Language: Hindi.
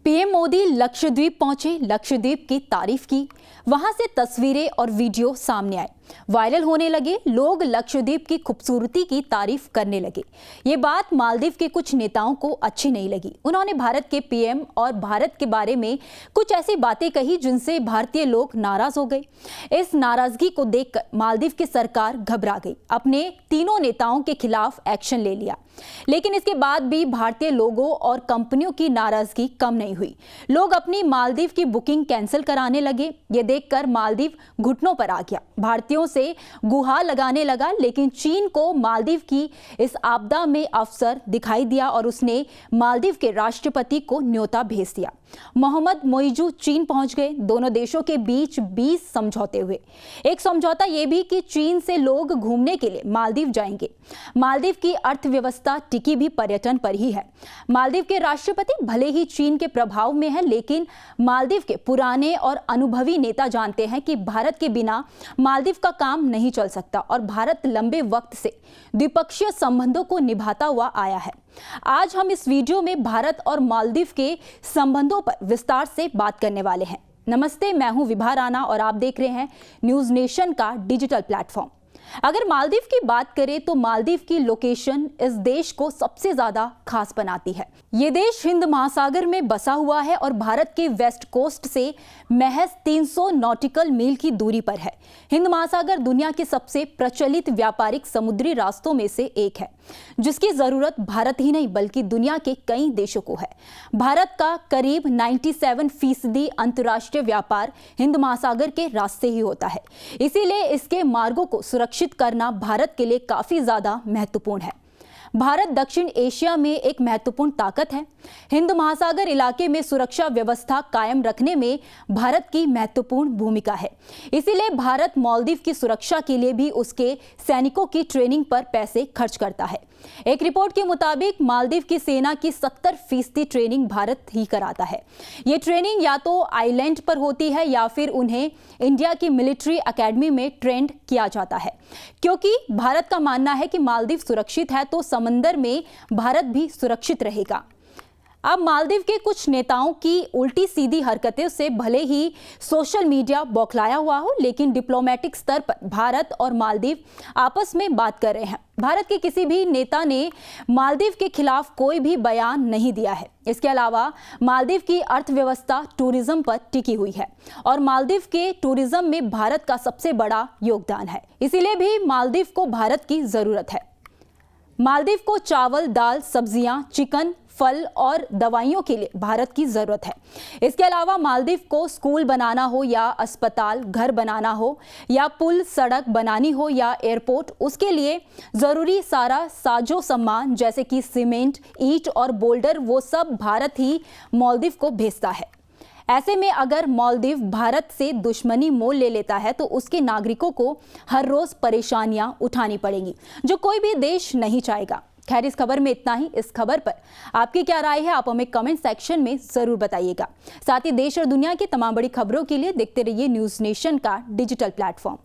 पीएम मोदी लक्षद्वीप पहुंचे, लक्षद्वीप की तारीफ की, वहां से तस्वीरें और वीडियो सामने आए, वायरल होने लगे। लोग लक्षद्वीप की खूबसूरती की तारीफ करने लगे। ये बात मालदीव के कुछ नेताओं को अच्छी नहीं लगी। उन्होंने भारत के पीएम और भारत के बारे में कुछ ऐसी बातें कही जिनसे भारतीय लोग नाराज हो गए। इस नाराजगी को देखकर मालदीव की सरकार घबरा गई, अपने तीनों नेताओं के खिलाफ एक्शन ले लिया। लेकिन इसके बाद भी भारतीय लोगों और कंपनियों की नाराजगी कम नहीं हुई। लोग अपनी मालदीव की बुकिंग कैंसिल कराने लगे। ये देखकर मालदीव घुटनों पर आ गया, भारतीयों से गुहार लगाने लगा। लेकिन चीन को मालदीव की इस आपदा में अवसर दिखाई दिया और उसने मालदीव के राष्ट्रपति को न्योता भेज दिया। मोहम्मद मोइजू चीन पहुंच गए। दोनों देशों के बीच 20 समझौते हुए। एक समझौता यह भी कि चीन से लोग घूमने के लिए मालदीव जाएंगे। मालदीव की अर्थव्यवस्था टिकी भी पर्यटन पर ही है। मालदीव के राष्ट्रपति भले ही चीन के प्रभाव में है, लेकिन मालदीव के पुराने और अनुभवी नेता जानते हैं कि भारत के बिना मालदीव का काम नहीं चल सकता और भारत लंबे वक्त से द्विपक्षीय संबंधों को निभाता हुआ आया है। आज हम इस वीडियो में भारत और मालदीव के संबंधों पर विस्तार से बात करने वाले हैं। नमस्ते, मैं हूं विभा राणा और आप देख रहे हैं न्यूज नेशन का डिजिटल प्लेटफॉर्म। अगर मालदीव की बात करें तो मालदीव की लोकेशन इस देश को सबसे ज्यादा खास बनाती है। ये देश हिंद महासागर में बसा हुआ है और भारत के वेस्ट कोस्ट से महज 300 नॉटिकल मील की दूरी पर है। हिंद महासागर दुनिया के सबसे प्रचलित व्यापारिक समुद्री रास्तों में से एक है, जिसकी जरूरत भारत ही नहीं बल्कि दुनिया के कई देशों को है। भारत का करीब 97% अंतर्राष्ट्रीय व्यापार हिंद महासागर के रास्ते ही होता है। इसीलिए इसके मार्गों को सुरक्षित करना भारत के लिए काफी ज्यादा महत्वपूर्ण है। भारत दक्षिण एशिया में एक महत्वपूर्ण ताकत है। हिंद महासागर इलाके में सुरक्षा व्यवस्था कायम रखने में भारत की महत्वपूर्ण भूमिका है। इसीलिए भारत मालदीव की सुरक्षा के लिए भी उसके सैनिकों की ट्रेनिंग पर पैसे खर्च करता है। एक रिपोर्ट के मुताबिक मालदीव की सेना की 70% ट्रेनिंग भारत ही कराता है। ये ट्रेनिंग या तो आइलैंड पर होती है या फिर उन्हें इंडिया की मिलिट्री एकेडमी में ट्रेंड किया जाता है। क्योंकि भारत का मानना है कि मालदीव सुरक्षित है तो समंदर में भारत भी सुरक्षित रहेगा। अब मालदीव के कुछ नेताओं की उल्टी सीधी हरकतें से भले ही सोशल मीडिया बौखलाया हुआ हो, लेकिन डिप्लोमेटिक स्तर पर भारत और मालदीव आपस में बात कर रहे हैं। भारत के किसी भी नेता ने मालदीव के खिलाफ कोई भी बयान नहीं दिया है। इसके अलावा मालदीव की अर्थव्यवस्था टूरिज्म पर टिकी हुई है और मालदीव के टूरिज्म में भारत का सबसे बड़ा योगदान है। इसीलिए भी मालदीव को भारत की जरूरत है। मालदीव को चावल, दाल, सब्जियां, चिकन, फल और दवाइयों के लिए भारत की जरूरत है। इसके अलावा मालदीव को स्कूल बनाना हो या अस्पताल, घर बनाना हो या पुल, सड़क बनानी हो या एयरपोर्ट, उसके लिए जरूरी सारा साजो सामान जैसे कि सीमेंट, ईंट और बोल्डर, वो सब भारत ही मालदीव को भेजता है। ऐसे में अगर मालदीव भारत से दुश्मनी मोल ले लेता है तो उसके नागरिकों को हर रोज परेशानियां उठानी पड़ेंगी, जो कोई भी देश नहीं चाहेगा। खैर, इस खबर में इतना ही। इस खबर पर आपकी क्या राय है, आप हमें कमेंट सेक्शन में जरूर बताइएगा। साथ ही देश और दुनिया की तमाम बड़ी खबरों के लिए देखते रहिए न्यूज नेशन का डिजिटल प्लेटफॉर्म।